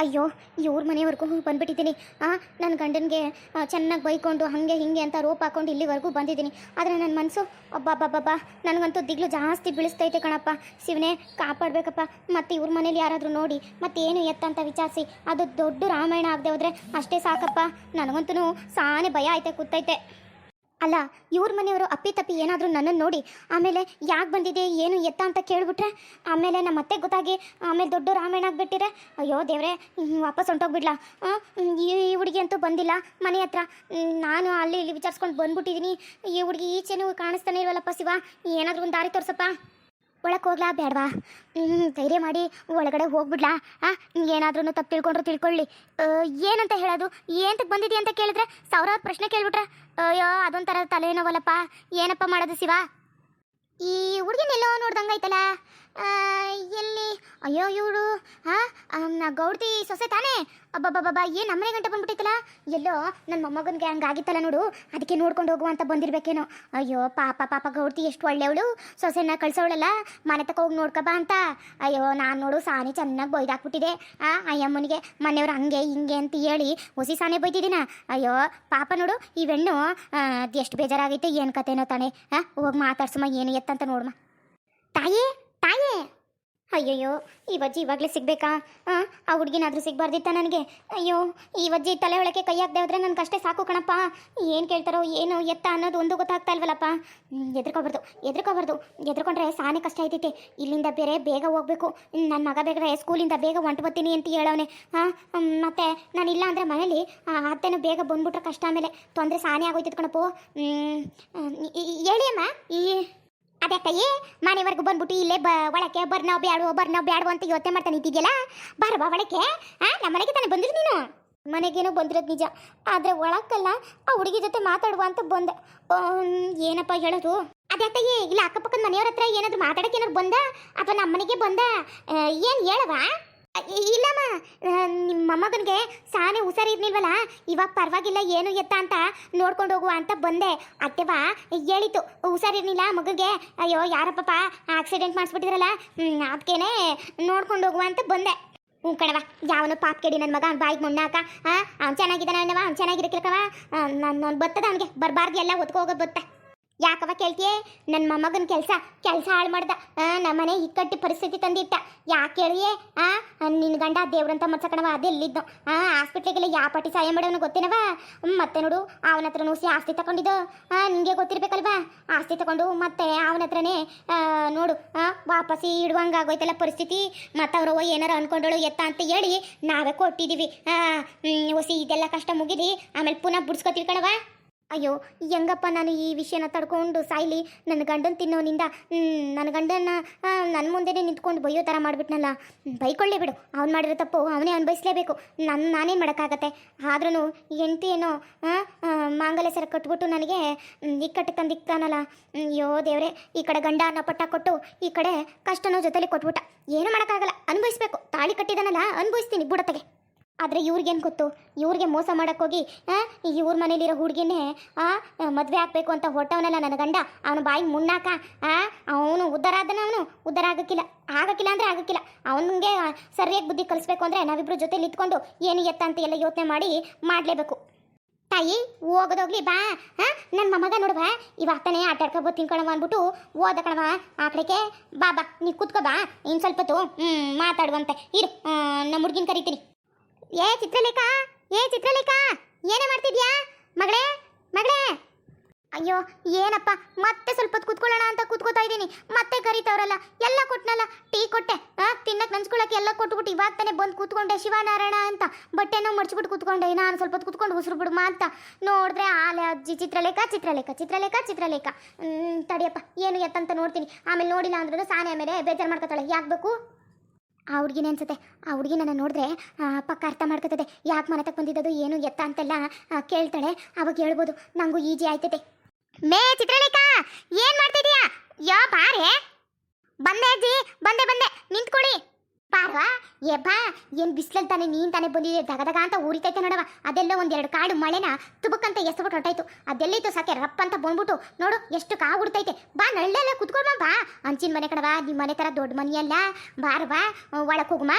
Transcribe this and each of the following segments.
ಅಯ್ಯೋ ಇವ್ರ ಮನೆವರೆಗೂ ಬಂದ್ಬಿಟ್ಟಿದ್ದೀನಿ. ನನ್ನ ಗಂಡನಿಗೆ ಚೆನ್ನಾಗಿ ಬೈಕೊಂಡು ಹಾಗೆ ಹಿಂಗೆ ಅಂತ ರೋಪ್ ಹಾಕೊಂಡು ಇಲ್ಲಿವರೆಗೂ ಬಂದಿದ್ದೀನಿ. ಆದರೆ ನನ್ನ ಮನಸ್ಸು ಅಬ್ಬಬ್ಬಬ್ಬಬ್ಬ ನನಗಂತೂ ದಿಗ್ಲು ಜಾಸ್ತಿ ಬೀಳಿಸ್ತೈತೆ ಕಣಪ್ಪ. ಶಿವನೇ ಕಾಪಾಡಬೇಕಪ್ಪ. ಮತ್ತು ಇವ್ರ ಮನೇಲಿ ಯಾರಾದರೂ ನೋಡಿ ಮತ್ತೇನು ಎತ್ತಂತ ವಿಚಾರಿಸಿ ಅದು ದೊಡ್ಡ ರಾಮಾಯಣ ಆಗದೆ ಹೋದರೆ ಅಷ್ಟೇ ಸಾಕಪ್ಪ. ನನಗಂತೂ ಸಾನೇ ಭಯ ಐತೆ ಕೂತೈತೆ. ಅಲ್ಲ, ಇವ್ರ ಮನೆಯವರು ಅಪ್ಪಿತಪ್ಪಿ ಏನಾದರೂ ನನ್ನನ್ನು ನೋಡಿ ಆಮೇಲೆ ಯಾಕೆ ಬಂದಿದೆ ಏನು ಎತ್ತ ಅಂತ ಕೇಳಿಬಿಟ್ರೆ ಆಮೇಲೆ ನಮ್ಮ ಮತ್ತೆ ಗೊತ್ತಾಗಿ ಆಮೇಲೆ ದೊಡ್ಡ ರಾಮಾಯಣ ಆಗಿಬಿಟ್ಟಿರೆ ಅಯ್ಯೋ ದೇವ್ರೆ, ವಾಪಸ್ ಹೊಂಟೋಗ್ಬಿಡ್ಲಾ. ಈ ಹುಡುಗಿ ಅಂತೂ ಬಂದಿಲ್ಲ ಮನೆ ಹತ್ರ. ನಾನು ಅಲ್ಲಿ ಇಲ್ಲಿ ವಿಚಾರಿಸ್ಕೊಂಡು ಬಂದ್ಬಿಟ್ಟಿದ್ದೀನಿ. ಈ ಹುಡುಗಿ ಈಚೆನೂ ಕಾಣಿಸ್ತಾನೆ ಇಲ್ವಲ್ಲಪ್ಪ ಶಿವ, ಏನಾದರೂ ಒಂದು ದಾರಿ ತೋರಿಸಪ್ಪ. ಒಳಕ್ಕೆ ಹೋಗ್ಲಾ ಬೇಡವಾ? ಧೈರ್ಯ ಮಾಡಿ ಒಳಗಡೆ ಹೋಗ್ಬಿಡ್ಲಾ? ಏನಾದ್ರೂ ತಪ್ಪು ತಿಳ್ಕೊಂಡ್ರು ತಿಳ್ಕೊಳ್ಳಿ. ಏನಂತ ಹೇಳೋದು, ಏನಂತ ಬಂದಿದ್ದೀಯ ಅಂತ ಕೇಳಿದ್ರೆ ಸಾವಿರಾರು ಪ್ರಶ್ನೆ ಕೇಳ್ಬಿಟ್ರೆ ಅಯ್ಯೋ ಅದೊಂಥರ ತಲೆನೋವಲ್ಲಪ್ಪ. ಏನಪ್ಪ ಮಾಡೋದು ಶಿವ? ಈ ಹುಡುಗಿನೆಲ್ಲೋ ನೋಡ್ದಂಗೈತಲ್ಲ, ಎಲ್ಲಿ? ಅಯ್ಯೋ ಇವಳು ಗೌಡ್ತಿ ಸೊಸೆ ತಾನೇ? ಅಬ್ಬಬ್ಬಬ್ಬ ಏನು ನಮ್ಮನೆ ಗಂಟೆ ಬಂದ್ಬಿಟ್ಟಿತ್ತಲ್ಲ. ಎಲ್ಲೋ ನನ್ನ ಮೊಮ್ಮಗನಿಗೆ ಹಂಗಾಗಿತ್ತಲ್ಲ ನೋಡು, ಅದಕ್ಕೆ ನೋಡ್ಕೊಂಡು ಹೋಗುವ ಅಂತ ಬಂದಿರಬೇಕೇನೋ. ಅಯ್ಯೋ ಪಾಪ ಪಾಪ ಗೌಡ್ತಿ ಎಷ್ಟು ಒಳ್ಳೆಯವಳು, ಸೊಸೆನ ಕಳ್ಸೋಳಲ್ಲ ಮನೆ ತಕ ಹೋಗಿ ನೋಡ್ಕೊಬಾ ಅಂತ. ಅಯ್ಯೋ ನಾನು ನೋಡು ಸಾನಿ ಚೆನ್ನಾಗಿ ಬೈದಾಕ್ಬಿಟ್ಟಿದೆ ಅಯ್ಯಮ್ಮನಿಗೆ. ಮನೆಯವ್ರು ಹಂಗೆ ಹಿಂಗೆ ಅಂತ ಹೇಳಿ ಹೊಸಿ ಸಾನೆ ಬೈತಿದ್ದೀನ. ಅಯ್ಯೋ ಪಾಪ ನೋಡು ಈ ಹೆಣ್ಣು, ಎಷ್ಟು ಬೇಜಾರಾಗೈತೆ ಏನು ಕತೆನೋ ತಾನೆ. ಹೋಗಿ ಮಾತಾಡ್ಸಮ್ಮ ಏನು ಎತ್ತಂತ ನೋಡಮ್ಮ. ತಾಯೇ ತಾಯೇ, ಅಯ್ಯಯ್ಯೋ ಈ ವಜ್ಜಿ ಇವಾಗಲೇ ಸಿಗ್ಬೇಕಾ? ಆ ಹುಡುಗಿನಾದ್ರೂ ಸಿಗ್ಬಾರ್ದಿತ್ತ ನನಗೆ. ಅಯ್ಯೋ ಈ ವಜ್ಜಿ ತಲೆ ಒಳಕ್ಕೆ ಕೈ ಹಾಕ್ದೆ ಹೋದ್ರೆ ನನಗೆ ಅಷ್ಟೇ ಸಾಕು ಕಣಪ್ಪ. ಏನು ಕೇಳ್ತಾರೋ ಏನು ಎತ್ತ ಅನ್ನೋದು ಒಂದು ಗೊತ್ತಾಗ್ತಾ ಇಲ್ವಲ್ಲಪ್ಪ. ಎದ್ರಕೋಬಾರ್ದು ಎದ್ರಕೊಂಡ್ರೆ ಸಾನೇ ಕಷ್ಟ ಐತೈತೆ. ಇಲ್ಲಿಂದ ಬೇರೆ ಬೇಗ ಹೋಗ್ಬೇಕು. ನನ್ನ ಮಗ ಬೇಗ ಸ್ಕೂಲಿಂದ ಬೇಗ ಹೊಂಟು ಬರ್ತೀನಿ ಅಂತ ಹೇಳವನೆ. ಮತ್ತೆ ನಾನು ಇಲ್ಲ ಅಂದರೆ ಮನೇಲಿ ಅತ್ತೆನೂ ಬೇಗ ಬಂದ್ಬಿಟ್ರೆ ಕಷ್ಟ, ಆಮೇಲೆ ತೊಂದರೆ ಸಾನೇ ಆಗೋಯ್ತದ ಕಣಪ್ಪು. ಹೇಳಿ ಅಮ್ಮ. ಅದೇ ಕೈಯೇ ಮನೆವರೆಗೂ ಬಂದ್ಬಿಟ್ಟು ಇಲ್ಲೇ ಒಳಕ್ಕೆ ಬರ್ನಾವ್ ಬ್ಯಾಡು ಅಂತ ಯೋಚನೆ ಮಾಡ್ತಾ ನಿಂತಿದ್ಯಲ್ಲ. ಬಾ ಒಳಕ್ಕೆ. ನಮ್ಮ ಮನೆಗೆ ತಾನೇ ಬಂದಿರು ನೀನು. ಮನೆಗೇನೋ ಬಂದಿರೋದು ನಿಜ, ಆದರೆ ಒಳಕ್ಕಲ್ಲ ಆ ಹುಡುಗಿ ಜೊತೆ ಮಾತಾಡುವ ಅಂತ ಬಂದೆ. ಏನಪ್ಪ ಹೇಳೋದು? ಅದೇ ಕೈಯೇ ಇಲ್ಲ ಅಕ್ಕಪಕ್ಕದ ಮನೆಯವ್ರ ಹತ್ರ ಏನಾದರೂ ಮಾತಾಡೋಕೆ ಏನಾದ್ರು ಬಂದ ಅಥವಾ ನಮ್ಮ ಮನೆಗೆ ಬಂದ? ಏನು ಹೇಳವಾ? ಇಲ್ಲಮ್ಮ, ನಿಮ್ಮ ಮೊಮ್ಮಗನಿಗೆ ಸಾನೆ ಹುಷಾರಿರ್ನಿಲ್ವಲ್ಲ, ಇವಾಗ ಪರವಾಗಿಲ್ಲ ಏನು ಎತ್ತ ಅಂತ ನೋಡ್ಕೊಂಡು ಹೋಗುವ ಅಂತ ಬಂದೆ. ಅತ್ತೆವಾ ಹೇಳಿತು ಹುಷಾರಿರ್ನಿಲ್ಲ ಮಗಗೆ. ಅಯ್ಯೋ ಯಾರಪ್ಪ ಆಕ್ಸಿಡೆಂಟ್ ಮಾಡಿಸ್ಬಿಟ್ಟಿದ್ರಲ್ಲ, ಅದಕ್ಕೇನೆ ನೋಡ್ಕೊಂಡು ಹೋಗುವ ಅಂತ ಬಂದೆ. ಕಣವ ಯಾವನು ಪಾಪ ಕೆಡಿ ನನ್ನ ಮಗ ಬಾಯಿಗೆ ಮುಣ್ಣಾಕ. ಅವ್ನು ಚೆನ್ನಾಗಿದ್ದಾನೆ ಅಣ್ಣವ, ಅವ್ನು ಚೆನ್ನಾಗಿರಕ್ಕಿಲ್ಲಕವ. ನಾನು ಬರ್ತದ ಅವನಿಗೆ ಬರಬಾರ್ದು ಎಲ್ಲ ಹೊತ್ಕೊ ಹೋಗೋದು ಬತ್ತ. ಯಾಕವ ಕೇಳ್ತೀಯೇ? ನನ್ನ ಮೊಮ್ಮಗನ ಕೆಲಸ ಹಾಳು ಮಾಡ್ದ, ನಮ್ಮನೆ ಇಕ್ಕಟ್ಟಿ ಪರಿಸ್ಥಿತಿ ತಂದಿಟ್ಟ. ಯಾಕೆ ಹೇಳಿಯೇ? ನಿನ್ನ ಗಂಡ ದೇವ್ರಂತ ಮರ್ಸಕಣವ ಅದೆಲ್ಲಿದ್ದು. ಹಾಸ್ಪಿಟ್ಲಿಗೆಲ್ಲ ಯಾವ ಪಾಟಿ ಸಹಾಯ ಮಾಡೋನು ಗೊತ್ತೇನವ? ಮತ್ತೆ ನೋಡು ಅವನ ಹತ್ರ ನುಸಿ ಆಸ್ತಿ ತಗೊಂಡಿದ್ದು ನಿಮಗೆ ಗೊತ್ತಿರ್ಬೇಕಲ್ವಾ. ಆಸ್ತಿ ತಗೊಂಡು ಮತ್ತೆ ಅವನ ಹತ್ರನೇ ನೋಡು ವಾಪಸ್ ಇಡುವಂಗಾಗೋಯ್ತಲ್ಲ ಪರಿಸ್ಥಿತಿ. ಮತ್ತು ಅವ್ರವ್ವ ಏನಾರು ಅನ್ಕೊಂಡಳು ಎತ್ತ ಅಂತ ಹೇಳಿ ನಾವೇ ಕೊಟ್ಟಿದ್ದೀವಿ. ಹೊಸಿ ಇದೆಲ್ಲ ಕಷ್ಟ ಮುಗಿದಿ ಆಮೇಲೆ ಪುನಃ ಬಿಡ್ಸ್ಕೊತೀವಿ ಕಣವ. ಅಯ್ಯೋ ಹೆಂಗಪ್ಪ ನಾನು ಈ ವಿಷಯನ ತಡ್ಕೊಂಡು ಸಾಯ್ಲಿ? ನನ್ನ ಗಂಡನ ತಿನ್ನೋನಿಂದ ನನ್ನ ಗಂಡನ ನನ್ನ ಮುಂದೆನೇ ನಿಂತ್ಕೊಂಡು ಬೈಯೋ ಥರ ಮಾಡಿಬಿಟ್ನಲ್ಲ. ಬೈಕೊಳ್ಳಿ ಬಿಡು, ಅವ್ನು ಮಾಡಿರೋ ತಪ್ಪು ಅವನೇ ಅನುಭವಿಸ್ಲೇಬೇಕು. ನಾನೇನು ಮಾಡೋಕ್ಕಾಗತ್ತೆ? ಆದ್ರೂ ಹೆಂಡತಿ ಏನೋ ಮಾಂಗಲ್ಯ ಸರ ಕಟ್ಬಿಟ್ಟು ನನಗೆ ಇಕ್ಕಟ್ಟು ತಂದಿಕ್ತಾನಲ್ಲ. ಅಯ್ಯೋ ದೇವ್ರೆ, ಈ ಕಡೆ ಗಂಡ ಅನ್ನೋ ಪಟ್ಟ ಕೊಟ್ಟು ಈ ಕಡೆ ಕಷ್ಟನೋ ಜೊತೆಲಿ ಕೊಟ್ಬಿಟ್ಟ. ಏನು ಮಾಡೋಕ್ಕಾಗಲ್ಲ, ಅನುಭವಿಸ್ಬೇಕು. ತಾಳಿ ಕಟ್ಟಿದಾನಲ್ಲ ಅನುಭವಿಸ್ತೀನಿ ಬುಡತೆಗೆ. ಆದರೆ ಇವ್ರಿಗೇನು ಗೊತ್ತು? ಇವ್ರಿಗೆ ಮೋಸ ಮಾಡೋಕ್ಕೋಗಿ ಇವ್ರ ಮನೇಲಿರೋ ಹುಡುಗಿನೇ ಮದುವೆ ಹಾಕಬೇಕು ಅಂತ ಹೊಟ್ಟವನಲ್ಲ ನನ್ನ ಗಂಡ. ಅವನು ಬಾಯಿ ಮುನ್ನಾಕ ಅವನು ಉದ್ಧಾರ ಆದನ. ಅವನು ಉದ್ಧಾರ ಆಗಕ್ಕಿಲ್ಲ ಅಂದರೆ ಆಗಕ್ಕಿಲ್ಲ. ಅವನಿಗೆ ಸರಿಯಾಗಿ ಬುದ್ಧಿ ಕಲಿಸ್ಬೇಕು ಅಂದರೆ ನಾವಿಬ್ರು ಜೊತೆಲಿ ಇಟ್ಕೊಂಡು ಏನು ಎತ್ತ ಅಂತ ಎಲ್ಲ ಯೋಚನೆ ಮಾಡಲೇಬೇಕು. ತಾಯಿ ಹೋಗೋದೋಗ್ಲಿ ಬಾ. ನನ್ನ ಮೊಮ್ಮಗ ನೋಡುವ ಇವಾಗ ತಾನೇ ಆಟಾಡ್ಕೊಬೋದು ತಿನ್ಕೊಳವ ಅಂದ್ಬಿಟ್ಟು ಓದ ಕಣವ ಆ ಕಡೆಗೆ. ಬಾ ನೀ ಕೂತ್ಕೋ ಬಾ, ಇನ್ನು ಸ್ವಲ್ಪ ಹೊತ್ತು ಮಾತಾಡುವಂತೆ ಇರು. ನಮ್ಮ ಹುಡುಗಿನ ಕರಿತೀನಿ. ಏ ಚಿತ್ರಲೇಖಾ ಏನೇ ಮಾಡ್ತಿದ್ಯಾ ಮಗಳೇ? ಅಯ್ಯೋ ಏನಪ್ಪ, ಮತ್ತೆ ಸ್ವಲ್ಪ ಹೊತ್ತು ಕೂತ್ಕೊಳ್ಳೋಣ ಅಂತ ಕೂತ್ಕೋತಾ ಇದ್ದೀನಿ. ಮತ್ತೆ ಕರೀತವ್ರಲ್ಲ. ಎಲ್ಲ ಕೊಟ್ಟನಲ್ಲ, ಟೀ ಕೊಟ್ಟೆ, ತಿನ್ನಕ್ಕೆ ನೆನ್ಸ್ಕೊಳ್ಳೋಕೆ ಎಲ್ಲ ಕೊಟ್ಬಿಟ್ಟು ಇವಾಗ ತಾನೇ ಬಂದು ಕೂತ್ಕೊಂಡೆ ಶಿವನಾರಾಯಣ ಅಂತ. ಬಟ್ಟೆನೋ ಮಡ್ಚಿಬಿಟ್ಟು ಕೂತ್ಕೊಂಡೆ. ನಾನು ಸ್ವಲ್ಪ ಹೊತ್ತು ಕೂತ್ಕೊಂಡು ಉಸಿರು ಬಿಡುಮಾ ಅಂತ ನೋಡಿದ್ರೆ ಆಲೆ ಅಜ್ಜಿ ಚಿತ್ರಲೇಖಾ. ತಡಿಯಪ್ಪ ಏನು ಎತ್ತಂತ ನೋಡ್ತೀನಿ. ಆಮೇಲೆ ನೋಡಿಲ್ಲ ಅಂದ್ರೂ ಸಾನೆ ಆಮೇಲೆ ಬೇಜಾರು ಮಾಡ್ಕೊತಾಳೆ. ಯಾಕೆ ಬೇಕು? ಆ ಹುಡುಗಿನೇ ಅನ್ಸುತ್ತೆ. ಆ ಹುಡುಗಿ ನನ್ನ ನೋಡಿದ್ರೆ ಪಕ್ಕ ಅರ್ಥ ಮಾಡ್ಕೊತದೆ. ಯಾಕೆ ಮನೆ ತಕ್ಕ ಬಂದಿದ್ದದು ಏನು ಎತ್ತ ಅಂತೆಲ್ಲ ಕೇಳ್ತಾಳೆ. ಅವಾಗ ಹೇಳ್ಬೋದು, ನನಗೂ ಈಜಿ ಆಯ್ತದೆ. ಮೇ ಚಿತ್ರಲೇಖಾ ಏನು ಮಾಡ್ತಿದ್ಯಾ? ಬಾರೆ. ಬಂದೆ ಅಜ್ಜಿ, ಬಂದೆ ನಿಂತ್ಕೊಳ್ಳಿ. ಬಾರವಾ ಬಾ. ಏನು ಬಿಸಿಲಲ್ಲಿ ತಾನೆ ನೀನು ತಾನೇ ಬಂದಿದೆ, ದಗದಗ ಅಂತ ಉರಿತೈತೆ ನೋಡವ. ಅದೆಲ್ಲ ಒಂದೆರಡು ಕಾಡು ಮಳೆನ ತುಬಕ್ಕಂತ ಎಸ್ಬಿಟ್ಟು ಹೊಟ್ಟಾಯ್ತು. ಅದೆಲ್ಲಿತ್ತು ಸಾಕೆ ರಪ್ಪ ಅಂತ ಬಂದ್ಬಿಟ್ಟು ನೋಡು ಎಷ್ಟು ಕಾವು ಉಡ್ತೈತೆ. ಬಾ ನಳ್ಳೆಲ್ಲ ಕುತ್ಕೊಳ್ಮ ಬಾ. ಅಂಚಿನ ಮನೆ ಕಣವ, ನಿಮ್ಮ ಮನೆ ಥರ ದೊಡ್ಡ ಮನೆಯಲ್ಲ. ಬಾರವಾ ಒಳಕ್ಕೆ ಹೋಗುಮ.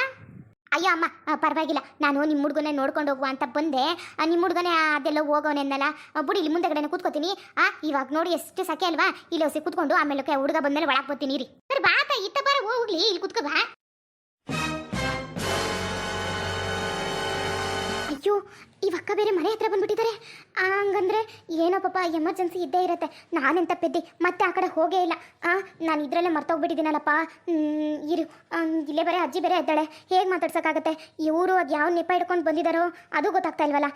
ಅಯ್ಯೋ ಅಮ್ಮ ಪರವಾಗಿಲ್ಲ, ನಾನು ನಿಮ್ಮ ಹುಡುಗನೇ ನೋಡ್ಕೊಂಡು ಹೋಗುವ ಅಂತ ಬಂದೆ. ನಿಮ್ಮ ಹುಡುಗನೇ ಅದೆಲ್ಲ ಹೋಗೋನೆನ್ನಲ್ಲ, ಬಿಡಿ ಇಲ್ಲಿ ಮುಂದೆಗಡೆನೆ ಕೂತ್ಕೋತೀನಿ. ಇವಾಗ ನೋಡಿ ಎಷ್ಟು ಸಖೆ ಅಲ್ವಾ, ಇಲ್ಲಿ ಹೊಸಿ ಕೂತ್ಕೊಂಡು ಆಮೇಲೆ ಹುಡುಗ ಬಂದ್ಮೇಲೆ ಒಳಗೆ ಬರ್ತೀನಿ ರೀ. ಸರಿ ಬಾತ ಇತ್ತ ಬರ ಹೋಗ್ಲಿ, ಇಲ್ಲಿ ಕೂತ್ಕೋ ಬಾ. ಅಯ್ಯೋ ಇವಕ್ಕ ಬೇರೆ ಮನೆ ಹತ್ರ ಬಂದ್ಬಿಟ್ಟಿದ್ದಾರೆ. ಹಂಗಂದ್ರೆ ಏನೋ ಪಾಪ ಎಮರ್ಜೆನ್ಸಿ ಇದ್ದೇ ಇರುತ್ತೆ. ನಾನೆಂತ ಪೆದ್ದಿ ಮತ್ತೆ ಆ ಕಡೆ ಹೋಗೇ ಇಲ್ಲ. ನಾನು ಇದರಲ್ಲೇ ಮರ್ತೋಗ್ಬಿಟ್ಟಿದ್ದೀನಲ್ಲಪ್ಪ. ಇರು, ಇಲ್ಲೇ ಬೇರೆ ಅಜ್ಜಿ ಬೇರೆ ಇದ್ದಾಳೆ, ಹೇಗೆ ಮಾತಾಡ್ಸೋಕ್ಕಾಗತ್ತೆ? ಇವರು ಅದು ಯಾವ ನೆಪ ಹಿಡ್ಕೊಂಡು ಬಂದಿದ್ದಾರೋ ಅದು ಗೊತ್ತಾಗ್ತಾ ಇಲ್ವಲ್ಲ.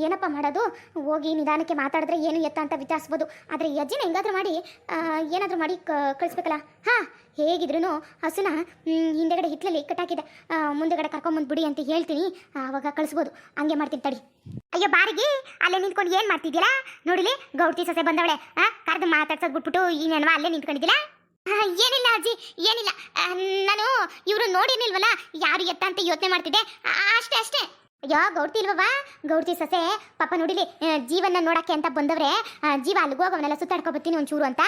ಏನಪ್ಪ ಮಾಡೋದು? ಹೋಗಿ ನಿಧಾನಕ್ಕೆ ಮಾತಾಡಿದ್ರೆ ಏನು ಎತ್ತ ಅಂತ ವಿಚಾರಿಸ್ಬೋದು. ಆದರೆ ಈ ಅಜ್ಜಿನ ಹೆಂಗಾದ್ರೂ ಮಾಡಿ ಏನಾದರೂ ಮಾಡಿ ಕಳಿಸ್ಬೇಕಲ್ಲ. ಹೇಗಿದ್ರು ಹಸುನ ಹಿಂದೆಗಡೆ ಹಿತ್ತಲಲ್ಲಿ ಕಟ್ಟಾಕಿದೆ, ಮುಂದೆಗಡೆ ಕರ್ಕೊಂಬಂದು ಬಿಡಿ ಅಂತ ಹೇಳ್ತೀನಿ, ಆವಾಗ ಕಳಿಸ್ಬೋದು. ಹಂಗೆ ಮಾಡ್ತೀನಿ ತಡಿ. ಅಯ್ಯೋ ಬಾರಿಗೆ ಅಲ್ಲೇ ನಿಂತ್ಕೊಂಡು ಏನು ಮಾಡ್ತಿದ್ದೀರಾ? ನೋಡಿಲಿ ಗೌಡ್ತಿ ಸೊಸೆ ಬಂದವಳೆ. ಕರೆದು ಮಾತಾಡ್ಸೋದು ಬಿಟ್ಬಿಟ್ಟು ಈ ನೆನವ ಅಲ್ಲೇ ನಿಂತ್ಕೊಂಡಿದ್ದಿಲ್ಲ. ಏನಿಲ್ಲ ಅಜ್ಜಿ, ಏನಿಲ್ಲ. ನಾನು ಇವರು ನೋಡಿರ್ಲಿಲ್ವಲ್ಲ ಯಾರು ಎತ್ತ ಅಂತ ಯೋಚನೆ ಮಾಡ್ತಿದ್ದೆ, ಅಷ್ಟೇ ಅಷ್ಟೇ. ಅಯ್ಯೋ ಗೌಡ್ತಿ ಇಲ್ವವಾ? ಗೌಡ್ತಿ ಸೊಸೆ ಪಾಪ ನೋಡಿಲಿ ಜೀವನ ನೋಡಕ್ಕೆ ಅಂತ ಬಂದವ್ರೆ. ಜೀವ ಅಲ್ಲಿಗೆ ಹೋಗವನ್ನೆಲ್ಲ ಸುತ್ತಾಡ್ಕೊಬತ್ತೀನಿ ಒಂಚೂರು ಅಂತ.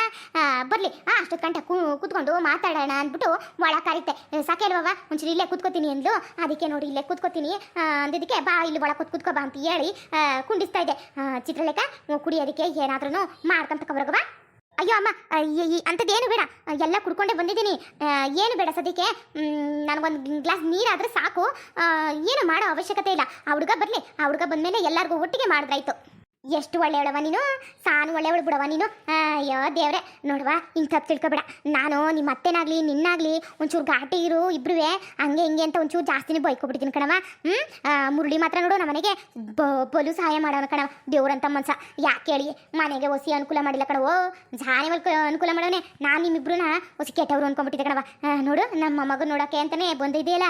ಬರಲಿ ಅಷ್ಟೊತ್ತು ಗಂಟೆ ಕೂತ್ಕೊಂಡು ಮಾತಾಡೋಣ ಅಂದ್ಬಿಟ್ಟು ಒಳಗೆ ಕರೀತೆ. ಸಾಕೆ ಅಲ್ವವ, ಒಂಚೂರು ಇಲ್ಲೇ ಕೂತ್ಕೋತೀನಿ ಅಂದ್ಲು. ಅದಕ್ಕೆ ನೋಡಿ ಇಲ್ಲೇ ಕೂತ್ಕೋತೀನಿ ಅಂದಿದ್ದಕ್ಕೆ ಬಾ ಇಲ್ಲಿ ಒಳಗೆ ಕೂತ್ಕೋ ಬಾ ಅಂತ ಹೇಳಿ ಕುಂಡಿಸ್ತಾ ಇದ್ದೆ. ಚಿತ್ರಲೇಖ ಕುಡಿಯೋದಕ್ಕೆ ಏನಾದ್ರೂ ಮಾಡ್ಕೊಂತ ಬರೋಗವಾ. ಅಯ್ಯೋ ಅಮ್ಮ ಅಂಥದ್ದೇನು ಬೇಡ, ಎಲ್ಲ ಕುಡ್ಕೊಂಡೇ ಬಂದಿದ್ದೀನಿ. ಏನು ಬೇಡ ಸದ್ಯಕ್ಕೆ. ನನಗೊಂದು ಗ್ಲಾಸ್ ನೀರಾದರೆ ಸಾಕು, ಏನು ಮಾಡೋ ಅವಶ್ಯಕತೆ ಇಲ್ಲ. ಆ ಹುಡುಗ ಬರಲಿ, ಆ ಹುಡುಗ ಬಂದಮೇಲೆ ಎಲ್ಲರಿಗೂ ಒಟ್ಟಿಗೆ ಮಾಡಿದ್ರಾಯ್ತು. ಎಷ್ಟು ಒಳ್ಳೆಯವಳವ ನೀನು, ಸಾನು ಒಳ್ಳೆಯವಳು ಬಿಡವ ನೀನು. ಅಯ್ಯೋ ದೇವ್ರೆ, ನೋಡುವ ಇಂಥದ್ದು ತಿಳ್ಕೊಬೇಡ. ನಾನು ನಿಮ್ಮ ಅತ್ತೆನಾಗಲಿ ನಿನ್ನಾಗಲಿ ಒಂಚೂರು ಘಾಟಿ ಇರು ಇಬ್ರು, ಹಂಗೆ ಹಿಂಗೆ ಅಂತ ಒಂಚೂರು ಜಾಸ್ತಿನೇ ಬೈಕೊಬಿಡ್ತೀನಿ ಕಣವ. ಮುರುಳಿ ಮಾತ್ರ ನೋಡು ನಮ್ಮ ಮನೆಗೆ ಬಲು ಸಹಾಯ ಮಾಡೋಣ ಕಣವ, ದೇವ್ರಂತ ಮನ್ಸ. ಯಾಕೆ ಹೇಳಿ ಮನೆಗೆ ಹೊಸಿ ಅನುಕೂಲ ಮಾಡಿಲ್ಲ ಕಣವೋ, ಜಾನೆ ಅನುಕೂಲ ಮಾಡೋನೆ. ನಾನು ನಿಮ್ಮಿಬ್ರನ್ನ ಹೊಸಿ ಕೆಟ್ಟವ್ರು ಅನ್ಕೊಂಡ್ಬಿಟ್ಟಿದ್ದೆ ಕಣವ. ನೋಡು ನಮ್ಮ ಮಗನ ನೋಡೋಕ್ಕೆ ಅಂತಲೇ ಬಂದಿದೆಯಲ್ಲ,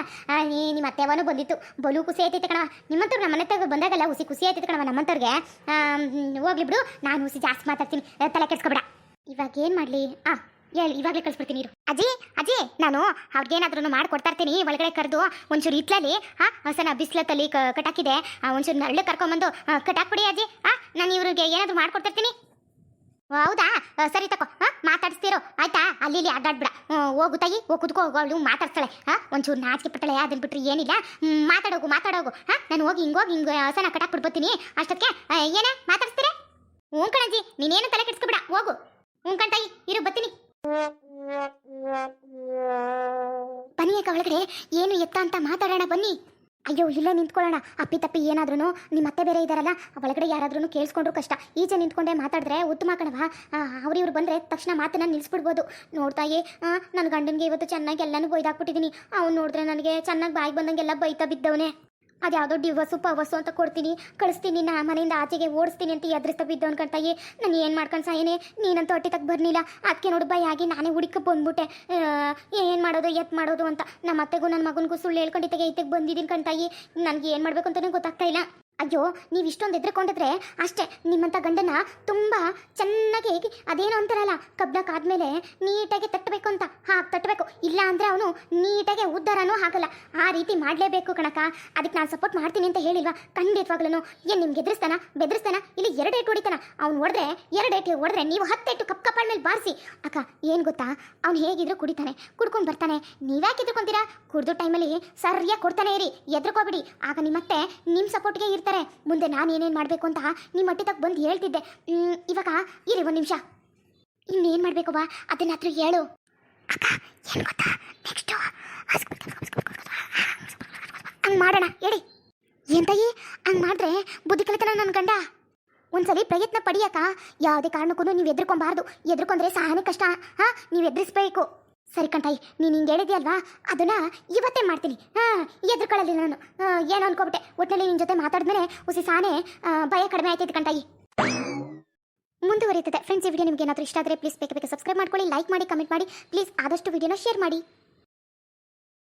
ನಿಮ್ಮ ಅತ್ತೆವನೂ ಬಂದಿತ್ತು, ಬಲು ಖುಷಿ ಆಯ್ತೈತೆ ಕಣವ. ನಿಮ್ಮಂತವ್ರು ನಮ್ಮ ಮನೆ ತಗ ಬಂದಾಗಲ್ಲ ಹುಸಿ ಖುಷಿ ಆಯ್ತೈತೆ ಕಣವ. ನಮ್ಮಂತವ್ರಿಗೆ ಹೋಗ್ಲಿ ಬಿಡು, ನಾನು ಹುಸಿ ಜಾಸ್ತಿ ಮಾತಾಡ್ತೀನಿ, ತಲೆ ಕೆಡ್ಸ್ಕೊಬೇಡ. ಇವಾಗ ಏನು ಮಾಡಲಿ? ಹೇಳಿ, ಇವಾಗಲೇ ಕಳಿಸ್ಬಿಡ್ತೀನಿ ಇರು. ಅಜ್ಜಿ ಅಜ್ಜಿ, ನಾನು ಅವ್ರಿಗೇನಾದ್ರೂ ಮಾಡ್ಕೊಡ್ತಾ ಇರ್ತೀನಿ. ಒಳಗಡೆ ಕರೆದು ಒಂಚೂರು ಇಟ್ಲಲ್ಲಿ ಹೊಸನ ಬಿಸ್ಲತ್ತಲ್ಲಿ ಕಟಾಕಿದೆ, ಒಂಚೂರು ನಳ್ಳು ಕರ್ಕೊಂಬಂದು ಕಟಾಕ್ಬಿಡಿ ಅಜ್ಜಿ. ನಾನು ಇವ್ರಿಗೆ ಏನಾದರೂ ಮಾಡ್ಕೊಡ್ತಾ ಇರ್ತೀನಿ. ಹೌದಾ, ಸರಿ ತಕೋ, ಮಾತಾಡಿಸ್ತೀರೋ ಆಯ್ತಾ? ಅಲ್ಲಿ ಇಲ್ಲಿ ಅಡ್ಡಾಡ್ಬಿಡ. ಹೋಗು ತಾಯಿ, ಕೂತ್ಕೋ, ಅವಳು ಮಾತಾಡ್ತಾಳೆ. ಒಂಚೂರು ನಾಚಿಕೆ ಪಟ್ಟಳೆ, ಅದನ್ನ ಬಿಟ್ಟರೆ ಏನಿಲ್ಲ. ಮಾತಾಡೋಗು. ನಾನು ಹೋಗಿ ಹಿಂಗೆ ಹೊಸನ ಕಟಾಕ್ಬಿಡ್ಬೋತೀನಿ. ಅಷ್ಟಕ್ಕೆ ಏನೇ ಮಾತಾಡಿಸ್ತೀರ? ಹ್ಞೂ ಕಣಜ್ಜಿ, ನೀನೇನು ತಲೆ ಕೆಡ್ಸ್ಕೊಬಿಡ, ಹೋಗು. ಹ್ಞೂ ಕಣ್ತಾಯಿ, ಇರು ಬರ್ತೀನಿ. ಬನ್ನಿ ಅಕ್ಕ ಒಳಗಡೆ, ಏನು ಎತ್ತ ಅಂತ ಮಾತಾಡೋಣ ಬನ್ನಿ. ಅಯ್ಯೋ ಇಲ್ಲೇ ನಿಂತ್ಕೊಳ್ಳೋಣ. ಅಪ್ಪಿ ತಪ್ಪಿ ಏನಾದ್ರೂ ನಿಮ್ಮ ಅತ್ತೆ ಬೇರೆ ಇದ್ದಾರಲ್ಲ, ಒಳಗಡೆ ಯಾರಾದ್ರೂ ಕೇಳಿಸ್ಕೊಂಡ್ರು ಕಷ್ಟ. ಈಚೆ ನಿಂತ್ಕೊಂಡೆ ಮಾತಾಡಿದ್ರೆ ಉತ್ತಮ ಕಣವ. ಅವ್ರಿವ್ರು ಬಂದರೆ ತಕ್ಷಣ ಮಾತನ್ನ ನಿಲ್ಲಿಸ್ಬಿಡ್ಬೋದು. ನೋಡ್ತಾಯಿ, ನನ್ನ ಗಂಡನಿಗೆ ಇವತ್ತು ಚೆನ್ನಾಗಿ ಎಲ್ಲನೂ ಬೈದಾಕ್ಬಿಟ್ಟಿದ್ದೀನಿ. ಅವ್ನು ನೋಡಿದ್ರೆ ನನಗೆ ಚೆನ್ನಾಗಿ ಬಾಯಿಗೆ ಬಂದಂಗೆಲ್ಲ ಬೈತಾ ಬಿದ್ದವನೇ. ಅದು ಯಾವುದೋ ಪವಸ್ಸು ಅಂತ ಕೊಡ್ತೀನಿ, ಕಳಿಸ್ತೀನಿ, ನಾ ಮನೆಯಿಂದ ಆಚೆಗೆ ಓಡಿಸ್ತೀನಿ ಅಂತ ಎದುರಿಸ್ತಾ ಬಿದ್ದವನು ಕಣ್ತಾಯಿ. ನಾನು ಏನು ಮಾಡ್ಕೊಂಡು ಸಾಯೇನೆ, ನೀನಂತೂ ಹೊಟ್ಟೆ ತಕ್ಕ ಬರಲಿಲ್ಲ. ಅದಕ್ಕೆ ನೋಡು ಭಯ ಆಗಿ ನಾನೇ ಹುಡುಕ ಬಂದ್ಬಿಟ್ಟೆ. ಏನು ಮಾಡೋದು ಮಾಡೋದು ಅಂತ. ನಮ್ಮ ಅತ್ತೆಗೂ ನನ್ನ ಮಗನಿಗೂ ಸುಳ್ಳು ಹೇಳ್ಕೊಂಡಿದ್ದಾಗೆ ಇತ್ತಿಗೆ ಬಂದಿದ್ದೀನಿ ಕಣ್ತಾಯಿ. ನನಗೆ ಏನು ಮಾಡಬೇಕು ಅಂತಲೇ ಗೊತ್ತಾಗ್ತಾ ಇಲ್ಲ. ಅಯ್ಯೋ ನೀವು ಇಷ್ಟೊಂದು ಎದ್ರಕೊಂಡಿದ್ರೆ ಅಷ್ಟೇ, ನಿಮ್ಮಂಥ ಗಂಡನ ತುಂಬ ಚೆನ್ನಾಗಿ ಅದೇನೋ ಅಂತಾರಲ್ಲ, ಕಬ್ಬಣಕ್ಕಾದ್ಮೇಲೆ ನೀಟಾಗಿ ತಟ್ಟಬೇಕು ಅಂತ, ಹಾಗೆ ತಟ್ಟಬೇಕು. ಇಲ್ಲ ಅಂದರೆ ಅವನು ನೀಟಾಗಿ ಉದ್ಧಾರನೂ ಆಗಲ್ಲ. ಆ ರೀತಿ ಮಾಡಲೇಬೇಕು ಕಣಕ್ಕ. ಅದಕ್ಕೆ ನಾನು ಸಪೋರ್ಟ್ ಮಾಡ್ತೀನಿ ಅಂತ ಹೇಳಿಲ್ವಾ? ಖಂಡಿತವಾಗ್ಲೂ. ಏನು ನಿಮ್ಗೆ ಬೆದರಿಸ್ತಾನ ಇಲ್ಲಿ 2 ಏಟು ಹೊಡಿತಾನ. ಅವ್ನು ಹೊಡೆದ್ರೆ ನೀವು 10 ಏಟು ಕಪ್ಪಾಳ ಮೇಲೆ ಬಾರಿಸಿ. ಅಕ್ಕ ಏನು ಗೊತ್ತಾ, ಅವ್ನು ಹೇಗಿದ್ರು ಕುಡಿತಾನೆ, ಕುಡ್ಕೊಂಡು ಬರ್ತಾನೆ. ನೀವ್ಯಾಕೆ ಎದ್ರುಕೊಂತೀರಾ? ಕುಡ್ದು ಟೈಮಲ್ಲಿ ಸರಿಯಾಗಿ ಕೊಡ್ತಾನೆ ಇರಿ, ಎದ್ರುಕೋಬಿಡಿ. ಆಗ ನಿಮ್ಮತ್ತೆ ನಿಮ್ಮ ಸಪೋರ್ಟ್ಗೆ ಇರ್ತಾರೆ. ಮುಂದೆ ನಾನು ಏನೇನು ಮಾಡಬೇಕು ಅಂತ ನಿಮ್ಮ ಹೊಟ್ಟೆ ತಕ್ಕ ಬಂದು ಹೇಳ್ತಿದ್ದೆ. ಇವಾಗ ಇರಿ ಒಂದು ನಿಮಿಷ, ಇನ್ನೇನು ಮಾಡಬೇಕವ್ವ ಅದನ್ನ ಹತ್ರ ಹೇಳು. ಅಕ್ಕ ಏನು ಗೊತ್ತಾ, ನೆಕ್ಸ್ಟು ಹಂಗೆ ಮಾಡೋಣ ಹೇಳಿ. ಎಂತಾಯಿ ಹಂಗೆ ಮಾಡಿದ್ರೆ ಬುದ್ಧಿ ಕಲಿತಾನ ನನ್ನ ಗಂಡ. ಒಂದ್ಸಲಿ ಪ್ರಯತ್ನ ಪಡಿಯಕ್ಕ. ಯಾವುದೇ ಕಾರಣಕ್ಕೂ ನೀವು ಎದ್ರುಕೊಬಾರ್ದು. ಎದ್ರುಕೊಂಡ್ರೆ ಸಹನೆ ಕಷ್ಟ. ನೀವು ಎದುರಿಸ್ಬೇಕು. ಸರಿ ಕಣ್ತಾಯಿ, ನೀನು ಹಿಂಗೆ ಹೇಳಿದ್ಯಲ್ವಾ, ಅದನ್ನ ಇವತ್ತೇ ಮಾಡ್ತೀನಿ. ಎದ್ರುಕೊಳ್ಳಲಿ ನಾನು. ಏನು ಅನ್ಕೋಬಿಟ್ಟೆ, ಒಟ್ಟಿನಲ್ಲಿ ನಿನ್ನ ಜೊತೆ ಮಾತಾಡಿದ್ಮೇಲೆ ಹುಸಿ ಸಾನೆ ಭಯ ಕಡಿಮೆ ಆಯ್ತೈತೆ ಕಣ್ತಾಯಿ. ಮುಂದುವರಿಯುತ್ತದೆ ಫ್ರೆಂಡ್ಸ್. ಈ ವಿಡಿಯೋ ನಿಮಗೆ ಏನಾದರೂ ಇಷ್ಟ ಆದರೆ ಪ್ಲೀಸ್ ಬೇಗ ಸಬ್ಸ್ಕ್ರೈಬ್ ಮಾಡ್ಕೊಳ್ಳಿ, ಲೈಕ್ ಮಾಡಿ, ಕಮೆಂಟ್ ಮಾಡಿ, ಪ್ಲೀಸ್ ಆದಷ್ಟು ವಿಡಿಯೋನ ಶೇರ್ ಮಾಡಿ.